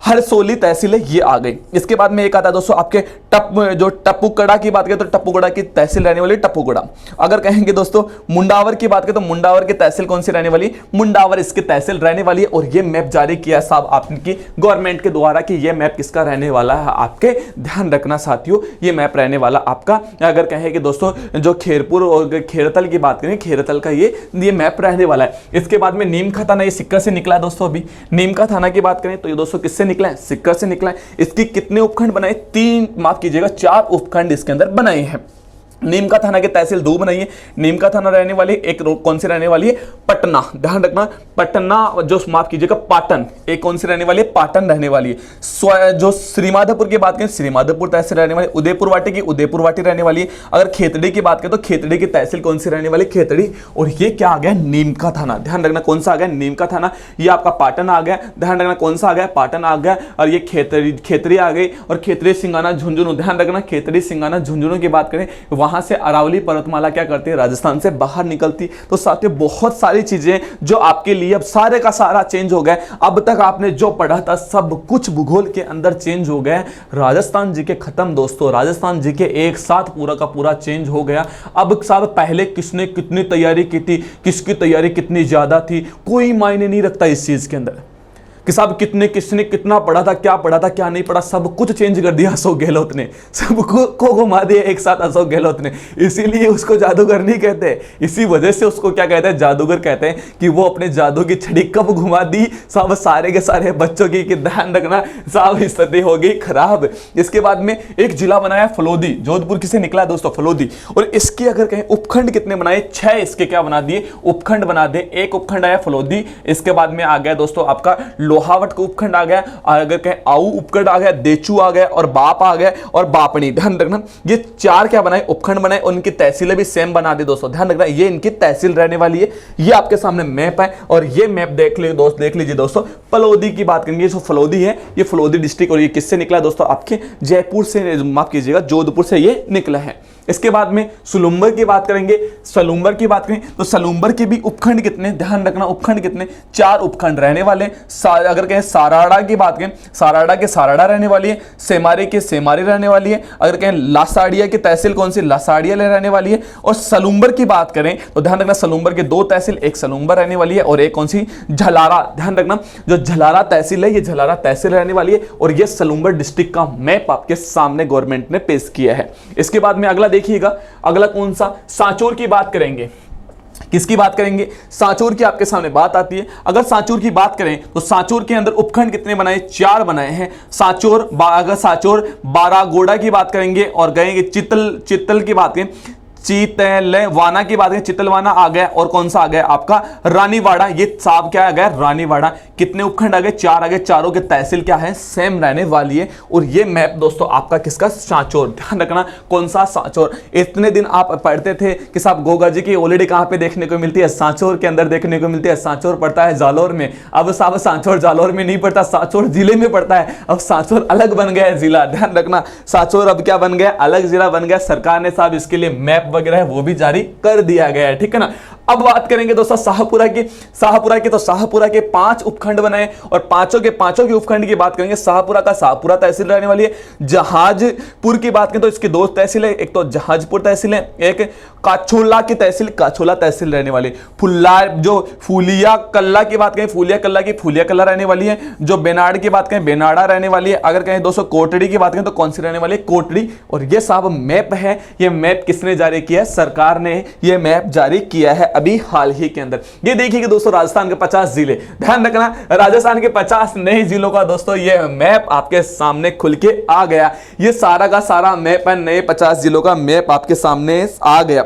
हरसोली तहसील है ये आ गई। इसके बाद में एक आता है दोस्तों आपके टप्पूगढ़ा की बात करें तो टप्पूगढ़ा की तहसील रहने वाली टप्पूगढ़ा। अगर कहेंगे दोस्तों मुंडावर की बात करें तो मुंडावर की तहसील कौन सी रहने वाली, मुंडावर इसकी तहसील रहने वाली है। और ये मैप जारी किया साहब आपकी गवर्नमेंट के द्वारा कि ये मैप किसका रहने वाला है आपके, ध्यान रखना साथियों ये मैप रहने वाला आपका। अगर कहें कि दोस्तों जो खेरपुर और खेरतल की बात करें, खेरतल का ये मैप रहने वाला है। इसके बाद में नीम का थाना, ये सिक्कर से निकला है दोस्तों। अभी नीम का थाना की बात करें तो ये दोस्तों किससे निकला है, सिक्कर से निकला है। इसकी कितने उपखंड बनाए, 4 उपखंड इसके अंदर बनाए हैं। नीम का थाना की तहसील 2 बनाई है। नीम का थाना रहने वाली एक कौन सी रहने वाली है, पटना। ध्यान रखना पटना, जो माफ कीजिएगा पाटन, एक कौन सी रहने वाली है, पाटन रहने वाली है। जो श्रीमाधोपुर की बात करें, श्रीमाधोपुर तहसील रहने वाली। उदयपुर वाटी की उदयपुर वाटी रहने वाली है। अगर खेतड़ी की बात करें तो खेतड़ी की तहसील कौन सी रहने वाली, खेतड़ी। और ये क्या आ गया, नीम का थाना। ध्यान रखना कौन सा आ गया, नीम का थाना। ये आपका पाटन आ गया। ध्यान रखना कौन सा आ गया, पाटन आ गया। और ये खेतड़ी आ गई, और खेतड़ी सिंगाना झुंझुनू। ध्यान रखना खेतड़ी सिंगाना झुंझुनू की बात करें, वहां से अरावली पर्वतमाला क्या करती है, राजस्थान से बाहर निकलती। तो साथियों बहुत सारी चीजें जो आपके लिए अब सारे का सारा चेंज हो गया। अब तक आपने जो पढ़ा था सब कुछ भूगोल के अंदर चेंज हो गया। राजस्थान जी के खत्म दोस्तों, राजस्थान जी के एक साथ पूरा का पूरा चेंज हो गया। अब साहब पहले किसने कितनी तैयारी की थी, किसकी तैयारी कितनी ज्यादा थी, कोई मायने नहीं रखता इस चीज के अंदर कि साहब किसने कितना पढ़ा था, क्या नहीं पढ़ा, सब कुछ चेंज कर दिया अशोक गहलोत ने। सबको घुमा दिया एक साथ अशोक गहलोत ने। इसीलिए उसको जादूगर नहीं कहते, इसी वजह से उसको क्या कहते हैं, जादूगर कहते हैं कि वो अपने जादू की छड़ी कब घुमा दी साहब सारे के सारे बच्चों की, कि ध्यान रखना साहब स्थिति हो गई खराब। इसके बाद में एक जिला बनाया फलोदी, जोधपुर किसे निकला दोस्तों, फलोदी। और इसके अगर कहें उपखंड कितने बनाए, 6 इसके क्या बना दिए, उपखंड बना दे। एक उपखंड आया फलोदी। इसके बाद में आ गया दोस्तों आपका लोहावट का उपखंड आ गया। अगर कहें आऊ उपखंड आ गया, देचू आ गया, और बाप आ गया, और बापनी। ध्यान रखना ये 4 क्या बनाए, उपखंड बनाए। उनकी तहसीलें भी सेम बना दी दोस्तों। ध्यान रखना ये इनकी तहसील रहने वाली है। ये आपके सामने मैप है, और ये मैप देख लीजिए दोस्तों। फलोदी की बात करेंगे, जो फलोदी है ये फलोदी डिस्ट्रिक्ट, और ये किससे निकला है दोस्तों, आपके जयपुर से, माफ कीजिएगा जोधपुर से ये निकला है। इसके बाद में सलूम्बर की बात करेंगे। सलूम्बर की बात करें तो सलूम्बर के भी उपखंड कितने, ध्यान रखना उपखंड कितने, 4 उपखंड रहने वाले। अगर कहें साराड़ा की बात करें, साराड़ा के साराड़ा रहने वाली है, सेमारी के सेमारी रहने वाली है। अगर कहें लासाड़िया की तहसील कौन सी, लासाड़िया रहने वाली है। और सलूम्बर की बात करें तो ध्यान रखना सलूम्बर के 2 तहसील, एक सलूम्बर रहने वाली है और एक कौन सी, झलारा। ध्यान रखना जो झलारा तहसील है ये झलारा तहसील रहने वाली है और ये सलूम्बर डिस्ट्रिक्ट का मैप आपके सामने गवर्नमेंट ने पेश किया है। इसके बाद में अगला देखिएगा, अगला कौन सा, सांचौर की बात करेंगे। किसकी बात करेंगे, सांचौर की आपके सामने बात आती है। अगर सांचौर की बात करें तो सांचौर के अंदर उपखंड कितने बनाए, 4 बनाए हैं। सांचौर, अगर सांचौर बारागोड़ा की बात करेंगे और गएंगे चित्तल की बात करें, चितलवाना की बात करें, चितलवाना आ गया और कौन सा आ गया आपका रानीवाड़ा, ये साहब क्या आ गया रानीवाड़ा। कितने उपखंड आ गए, 4 आ गए। चारों के तहसील क्या है, सेम रहने वाली है। और ये मैप दोस्तों आपका किसका, सांचौर। ध्यान रखना कौन सा, सांचौर। इतने दिन आप पढ़ते थे कि साहब गोगा जी की ऑलरेडी कहां पे देखने को मिलती है, सांचौर के अंदर देखने को मिलती है। सांचौर पड़ता है जालौर में। अब साहब सांचौर जालौर में नहीं पड़ता, सांचौर जिले में पड़ता है। अब सांचौर अलग बन गया है जिला। ध्यान रखना सांचौर अब क्या बन गया, अलग जिला बन गया। सरकार ने साहब इसके लिए मैप वगैरह है वो भी जारी कर दिया गया है, ठीक है ना। अब बात करेंगे दोस्तों शाहपुरा की। तो शाहपुरा के 5 उपखंड बनाए और पांचों के उपखंड की बात करेंगे। शाहपुरा का शाहपुरा तहसील रहने वाली है। जहाजपुर की बात करें तो इसकी 2 तहसील है, एक तो जहाजपुर तहसील है, एक काछोला की तहसील, काछोला तहसील रहने वाली। फूलिया कल्ला की बात करें, फूलिया कल्ला रहने वाली है। जो बेनाड़ की बात करें, बेनाड़ा रहने वाली है। अगर कहें दोस्तों कोटड़ी की बात करें तो कौन सी रहने वाली है, कोटड़ी। और ये साहब मैप है, ये मैप किसने जारी किया है, सरकार ने ये मैप जारी किया है अभी हाल ही के अंदर। ये देखिए दोस्तों राजस्थान के 50 जिले, ध्यान रखना राजस्थान के 50 नए जिलों का दोस्तों ये मैप आपके सामने खुल के आ गया। ये सारा का सारा मैप है, नए 50 जिलों का मैप आपके सामने आ गया।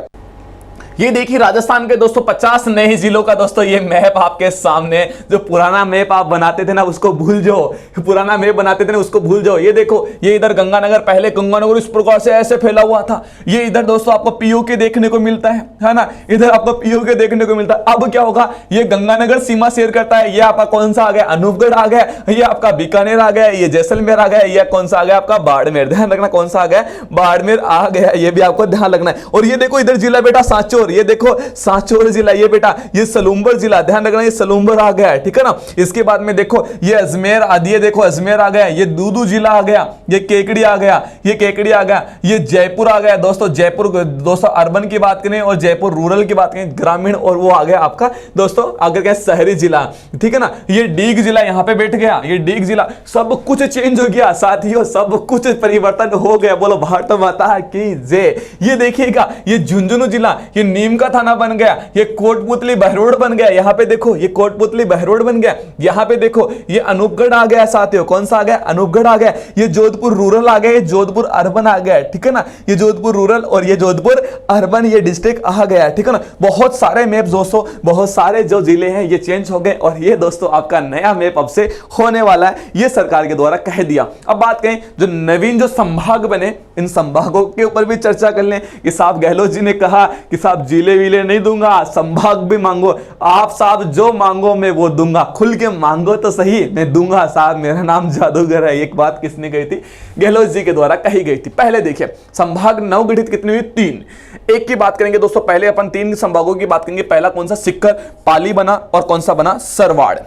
ये देखिए राजस्थान के दोस्तों 50 नए जिलों का दोस्तों ये मैप आपके सामने। जो पुराना मैप आप बनाते थे ना उसको भूल जाओ, पुराना मैप बनाते थे ना उसको भूल जाओ। ये देखो ये इधर गंगानगर, पहले गंगानगर इस प्रकार से ऐसे फैला हुआ था। ये इधर दोस्तों आपको पीओके देखने को मिलता है ना, इधर आपको पीओके देखने को मिलता है। अब क्या होगा, ये गंगानगर सीमा शेयर करता है। ये आपका कौन सा आ गया, अनूपगढ़ आ गया। ये आपका बीकानेर आ गया, ये जैसलमेर आ गया, ये कौन सा आ गया आपका बाड़मेर। ध्यान रखना कौन सा आ गया, बाड़मेर आ गया। ये भी आपको ध्यान रखना है। और ये देखो इधर जिला बेटा सांचौर, ये देखो सांचौर जिला, ये बेटा ये सलूम्बर जिला। ध्यान रखना ये सलूम्बर आ गया है, ठीक है ना। इसके बाद में देखो ये अजमेर आदि, ये देखो अजमेर आ गया। ये दूदू जिला आ गया, ये केकड़ी आ गया, ये केकड़ी आ गया। ये जयपुर आ गया दोस्तों, जयपुर दोस्तों अर्बन की बात करें और जयपुर रूरल की बात करें ग्रामीण, और वो आ गया आपका दोस्तों अगर क्या शहरी जिला, ठीक है ना। ये डीग जिला यहाँ पे बैठ गया, ये डीग जिला। सब कुछ चेंज हो गया साथियों, सब कुछ परिवर्तन हो गया। बोलो भारत माता की जय। ये देखिएगा ये झुंझुनू जिला, ये नीम का थाना बन गया। ये कोटपुतली बहरोड बन गया, यहाँ पे देखो ये कोटपुतली बहरोड बन गया। यहाँ पे देखो ये अनूपगढ़ आ गया साथियों, कौन सा आ गया, अनूपगढ़ आ गया। ये जोधपुर रूरल आ गया, ये जोधपुर अर्बन आ गया, ठीक है ना। ये जोधपुर रूरल और ये जोधपुर अर्बन ये डिस्ट्रिक्ट आ गया, ठीक है ना। बहुत सारे मैप दोस्तों, बहुत सारे जो जिले हैं ये चेंज हो गए और ये दोस्तों आपका नया मैप अब से होने वाला है, ये सरकार के द्वारा कह दिया। अब बात करें जो नवीन जो संभाग बने, इन संभागों के ऊपर भी चर्चा कर लें कि साहब गहलोत जी ने कहा कि साहब जिले विले नहीं दूंगा, संभाग भी मांगो। आप साहब जो मांगो मैं वो दूंगा, खुल के मांगो तो सही, मैं दूंगा साहब, मेरा नाम जादूगर है। एक बात किसने कही थी, गहलोत जी के द्वारा कही गई थी। पहले देखिए संभाग नवगठित कितने हुए, 3। एक की बात करेंगे दोस्तों, पहले अपन 3 संभागों की बात करेंगे। पहला कौन सा, सिक्कर, पाली बना और कौन सा बना, सरवाड़,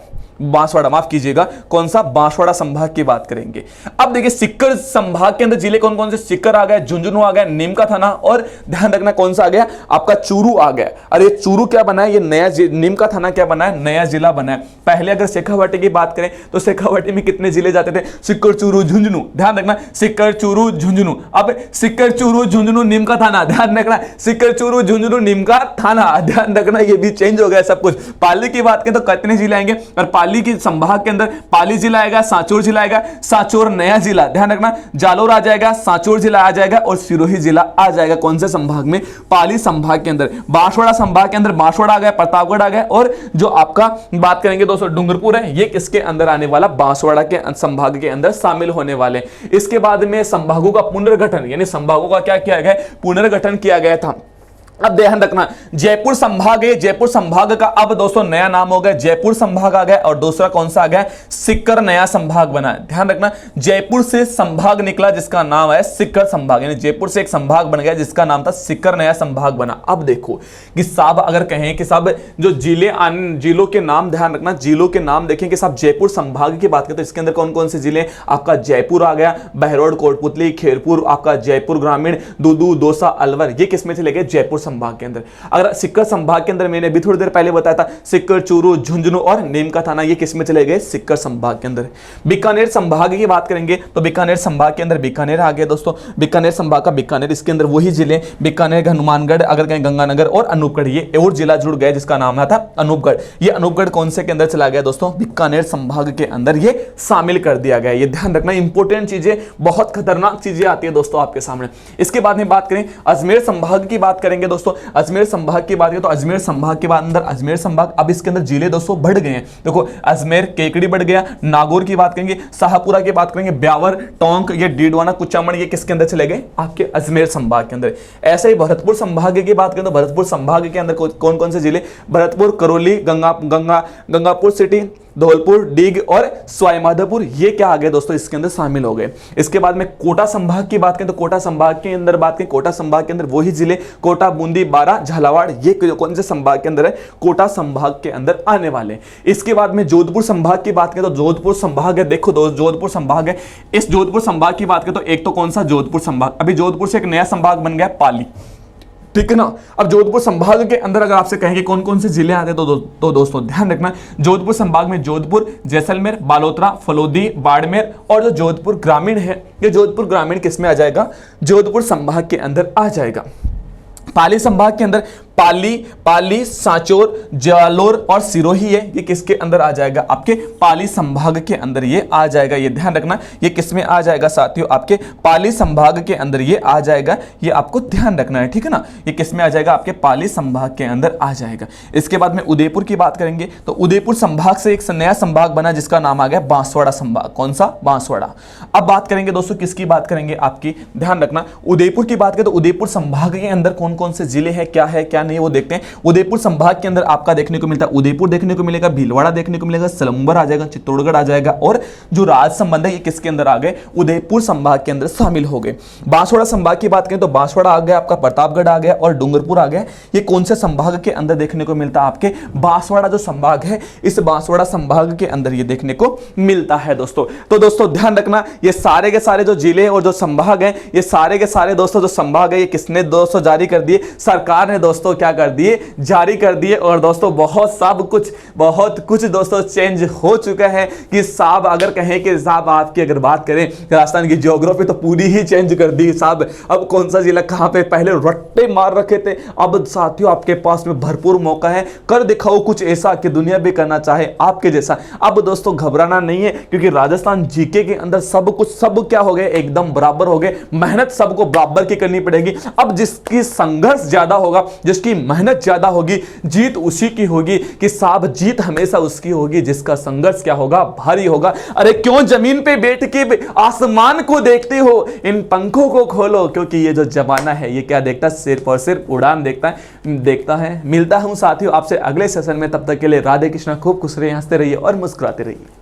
बांसवाड़ा, माफ कीजिएगा कौन सा, बांसवाड़ा संभाग की बात करेंगे। अब देखिए सिक्कर संभाग के अंदर जिले कौन कौन से, सिक्कर आ गया, झुंझुनू आ गया, नीम का थाना और ध्यान रखना कौन सा आ गया आपका, चूरू आ गया। अरे चूरू क्या बना है, ये नया, नीम का थाना क्या बना है, नया जिला बना है। पहले अगर शेखावाटी की बात करें तो शेखावाटी में कितने जिले जाते थे, सिक्कर, चूरू, झुंझुनू। ध्यान रखना सिक्कर, चूरू, झुंझुनू। अब सिक्कर, चूरू, झुंझुनू, नीम का थाना, ध्यान रखना सिक्कर, चूरू, झुंझुनू, नीम का थाना। ध्यान रखना ये भी चेंज हो गया सब कुछ। पाली की बात करें तो कितने जिले आएंगे, और पाली की संभाग के अंदर पाली जिला आएगा, सांचौर जिला आएगा, सांचौर नया जिला, ध्यान रखना जालोर आ जाएगा, सांचौर जिला आ जाएगा और सिरोही जिला आ जाएगा। कौन से संभाग में, पाली संभाग के अंदर। बांसवाड़ा संभाग के अंदर बांसवाड़ा आ गया, प्रतापगढ़ आ गया और जो आपका बात करेंगे दोस्तों डूंगरपुर है, ये किसके अंदर आने वाला, बांसवाड़ा के संभाग के अंदर शामिल होने वाले। इसके बाद में संभागों का पुनर्गठन, यानी संभागों का क्या किया गया, पुनर्गठन किया गया था। अब ध्यान रखना, जयपुर संभाग है, जयपुर संभाग का अब दोस्तों नया नाम हो गया, जयपुर संभाग आ गया, और दूसरा कौन सा आ गया, सीकर नया संभाग बना है। ध्यान रखना, जयपुर से संभाग निकला जिसका नाम है सीकर संभाग, यानी जयपुर से एक संभाग बन गया जिसका नाम था सीकर नया संभाग बना। अब देखो कि साहब अगर कहें कि साहब जो जिलों के नाम, ध्यान रखना जिलों के नाम देखें कि साहब जयपुर संभाग की बात करें तो इसके अंदर कौन कौन से जिले, आपका जयपुर आ गया, बहरौड़, कोटपुतली, खेरपुर, आपका जयपुर ग्रामीण, दूदू, दौसा, अलवर, ये किसमें चले गए, जयपुर संभाग के अंदर। अगर सीकर संभाग के अंदर मैंने भी थोड़ी देर पहले बताया था सीकर, चूरू, झुंझुनू और नीम का थाना, ये किसमें चले गए, सीकर संभाग के अंदर। बीकानेर संभाग की बात करेंगे तो बीकानेर संभाग के अंदर बीकानेर आ गया दोस्तों, बीकानेर संभाग का बीकानेर, इसके अंदर वही जिले बीकानेर, हनुमानगढ़, अगर कहें गंगानगर और अनूपगढ़, ये और जिला जुड़ गया जिसका नाम था अनूपगढ़। ये अनूपगढ़ कौन से के अंदर चला गया दोस्तों, बीकानेर संभाग के अंदर ये शामिल कर दिया गया। ये ध्यान रखना, इंपॉर्टेंट चीजें, बहुत खतरनाक चीजें आती है दोस्तों आपके सामने। इसके बाद में बात करें अजमेर संभाग की बात करेंगे दोस्तों, अजमेर संभाग की बात करें तो अजमेर संभाग के बाद अंदर अजमेर संभाग, अब इसके अंदर जिले दोस्तों बढ़ गए हैं। देखो अजमेर, केकड़ी बढ़ गया, नागौर की बात करेंगे, शाहपुरा की बात करेंगे, ब्यावर, टोंक, ये डीडवाना, कुचामन, ये किसके अंदर चले गए, आपके अजमेर संभाग के अंदर। ऐसे ही भरतपुर संभाग की बात करें तो भरतपुर संभाग के अंदर कौन कौन से जिले, भरतपुर, करौली, गंगापुर सिटी, धौलपुर, डीग और सवाईमाधोपुर, ये क्या आ गए दोस्तों, इसके अंदर शामिल हो गए। इसके बाद में कोटा संभाग की बात करें तो कोटा संभाग के अंदर बात करें, कोटा संभाग के अंदर वही जिले कोटा, बूंदी, बारां, झालावाड़, ये कौन से संभाग के अंदर है, कोटा संभाग के अंदर आने वाले। इसके बाद में जोधपुर संभाग की बात करें तो जोधपुर संभाग है, देखो जोधपुर संभाग है। इस जोधपुर संभाग की बात करें तो एक तो कौन सा, जोधपुर संभाग, अभी जोधपुर से एक नया संभाग बन गया पाली, ठीक है ना। अब जोधपुर संभाग के अंदर अगर आपसे कहेंगे कौन कौन से जिले आते हैं तो दोस्तों ध्यान रखना, जोधपुर संभाग में जोधपुर, जैसलमेर, बालोतरा, फलोदी, बाड़मेर, और जो जोधपुर ग्रामीण है, ये जोधपुर ग्रामीण किसमें आ जाएगा, जोधपुर संभाग के अंदर आ जाएगा। पाली संभाग के अंदर पाली, सांचौर, जालोर और सिरोही है, ये किसके अंदर आ जाएगा, आपके पाली संभाग के अंदर ये आ जाएगा। ये ध्यान रखना, ये किसमें आ जाएगा साथियों, आपके पाली संभाग के अंदर ये आ जाएगा, ये आपको ध्यान रखना है, ठीक है ना। ये किसमें आ जाएगा, आपके पाली संभाग के अंदर आ जाएगा। इसके बाद में उदयपुर की बात करेंगे तो उदयपुर संभाग से एक नया संभाग बना जिसका नाम आ गया बांसवाड़ा संभाग, कौन सा, बांसवाड़ा। अब बात करेंगे दोस्तों किसकी बात करेंगे, आपकी ध्यान रखना उदयपुर की बात करें तो उदयपुर संभाग के अंदर कौन कौन से जिले हैं, क्या है क्या नहीं, वो देखते हैं। उदयपुर संभाग के अंदर आपका देखने को मिलता है उदयपुर देखने को मिलेगा, भीलवाड़ा देखने को मिलेगा, सलंबर आ जाएगा, चित्तौड़गढ़ आ जाएगा, और जो राजसमंद है ये किसके अंदर आ गए, उदयपुर संभाग के अंदर शामिल हो गए। बांसवाड़ा संभाग की बात करें तो बांसवाड़ा आ गया, आपका प्रतापगढ़ आ गया और डूंगरपुर आ गया। ये कौन से संभाग के अंदर देखने को मिलता है, आपके बांसवाड़ा जो संभाग है, इस बांसवाड़ा संभाग के अंदर ये देखने को मिलता है दोस्तों। तो दोस्तों ध्यान रखना, ये सारे के सारे जो जिले और जो संभाग हैं, ये सारे के सारे दोस्तों जो संभाग है, ये किसने दोस्तों जारी कर दिए, सरकार ने दोस्तों क्या कर दिए, जारी कर दिए। और दोस्तों बहुत कुछ दोस्तों चेंज हो चुका है कि साहब अगर कहें कि साहब आपकी अगर बात करें राजस्थान की ज्योग्राफी तो पूरी ही चेंज कर दी साहब। अब कौन सा जिला कहां पे पहले रट्टे मार रखे थे, अब साथियों आपके पास में भरपूर मौका है, कर दिखाओ कुछ ऐसा कि दुनिया भी करना चाहे आपके जैसा। अब दोस्तों घबराना नहीं है, क्योंकि राजस्थान जीके के अंदर सब क्या हो गए, एकदम बराबर हो गए। मेहनत सबको बराबर की करनी पड़ेगी। अब जिसकी संघर्ष ज्यादा होगा, जिसकी मेहनत ज्यादा होगी, जीत उसी की होगी। कि साहब जीत हमेशा उसकी होगी जिसका संघर्ष क्या होगा, भारी होगा। अरे क्यों जमीन पे बैठ के आसमान को देखते हो, इन पंखों को खोलो, क्योंकि ये जो जमाना है ये क्या देखता है, सिर्फ और सिर्फ उड़ान देखता है। मिलता हूं साथियों आपसे अगले सेशन में, तब तक के लिए राधे कृष्णा, खूब खुश रहिए, हंसते रहिए और मुस्कुराते रहिए।